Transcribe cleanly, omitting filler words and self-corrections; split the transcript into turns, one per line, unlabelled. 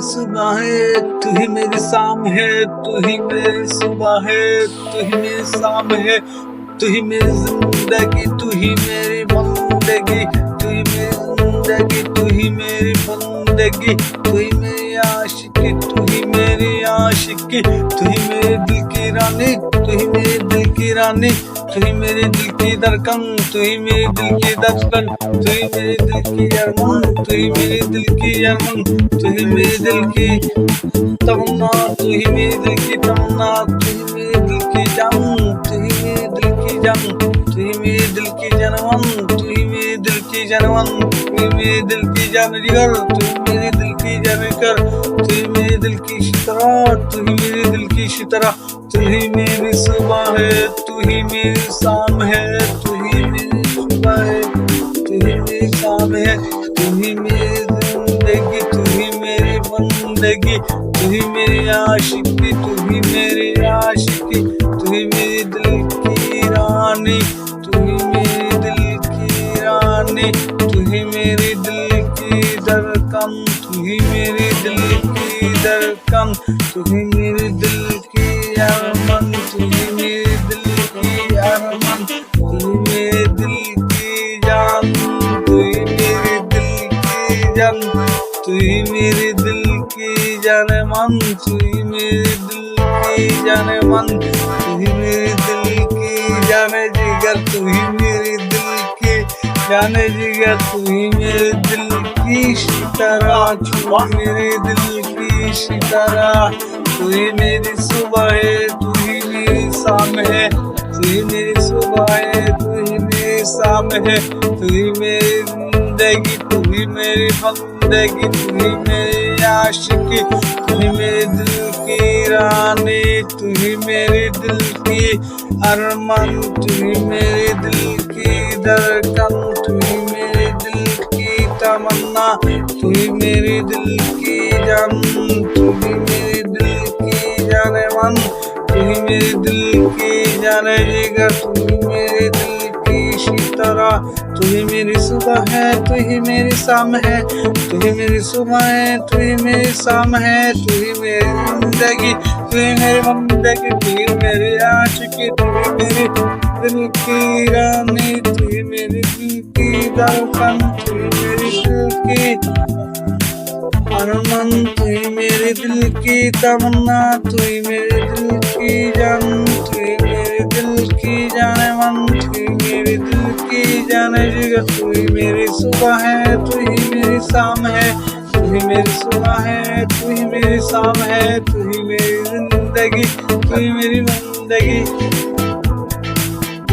सुबह है, तू ही मेरी शाम है, तू ही मेरी सुबह है, तू ही मेरी शाम है, तू ही मेरी जिंदगी, तू ही मेरी बंदगी, तू ही मेरी जिंदगी, तू ही मेरी बंदगी, तू ही मेरी आशिकी, तू ही मेरी आशिकी, तू ही मेरे दिल की रानी, तू ही मेरे दिल की रानी, तू ही मेरे दिल की धड़कन, तू ही मेरे दिल की धड़कन, तू ही मेरे दिल की अरमान, तू ही मेरे दिल की अरमान, तू ही मेरे दिल की तमन्ना, तू ही मेरे दिल की तमन्ना, तू ही मेरे दिल की जान, तू ही मेरे दिल की जान, तू ही मेरे दिल की जानवन, तू ही मेरे दिल की जानवन, तू ही मेरे दिल की जान जिगर, तू ही मेरे दिल की जान कर, तू ही मेरे दिल की शितरा, तू ही मेरे दिल की शितरा, तू ही मेरी सुबह है, तू ही मेरी शाम है, तू ही मेरी सुबह है, तू ही मेरी शाम है, तू ही मेरी जिंदगी, तू ही मेरी बंदगी, तू ही मेरी आशिकी, तू ही मेरी आशिकी, तू ही मेरे दिल की रानी, तू ही मेरे दिल की रानी, तू ही मेरे दिल की धड़कन, तू ही मेरे दिल की धड़कन, तू ही मेरे दिल की अरमान, तू ही मेरे दिल की अरमान, तू ही मेरे दिल की जान, तू ही मेरे दिल की जान, तू ही मेरे दिल की जाने मन, तू ही मेरे दिल की जाने मन, तू ही मेरे दिल की जाने जिगर, तू ही मेरे दिल की जाने जिगर, तू ही मेरे दिल की शितारा, तू ही मेरे दिल की शितारा, तू ही मेरी सुबह है, तू ही मेरी शाम है, तू ही मेरी सुबह है, तू ही मेरी शाम है, तू ही मेरी जिंदगी, तू ही मेरी बंदगी, तू ही मेरी आशिकी, तू ही मेरे दिल की रानी, तू ही मेरे दिल की अरमान, तू ही मेरे दिल की धड़कन, तू ही मेरे दिल की तमन्ना, तू ही मेरे दिल की जान, तू ही मेरे दिल की जाने मन, तू ही मेरे दिल की जाने जिगर, तू ही मेरे दिल की शितरा, तू ही मेरी सुबह है, तू ही मेरी शाम है, तू ही मेरी सुबह है, तू ही मेरी शाम है, तू ही मेरी जिंदगी, तू ही मेरी बंदगी, तू ही मेरी आशिकी, तू ही मेरी दिल की रानी, तू ही मेरी दिल की धड़कन, तू ही मेरी दिल की अरमान, तू ही मेरे दिल की तमन्ना, तू ही मेरे दिल की जान, तू ही मेरे दिल की जाने मन, तू ही मेरे दिल की जाने जिगर, तू ही मेरी सुबह है, तू ही मेरी शाम है, तू ही मेरी सुबह है, तू ही मेरी शाम है, तू ही मेरी जिंदगी, तू ही मेरी बंदगी।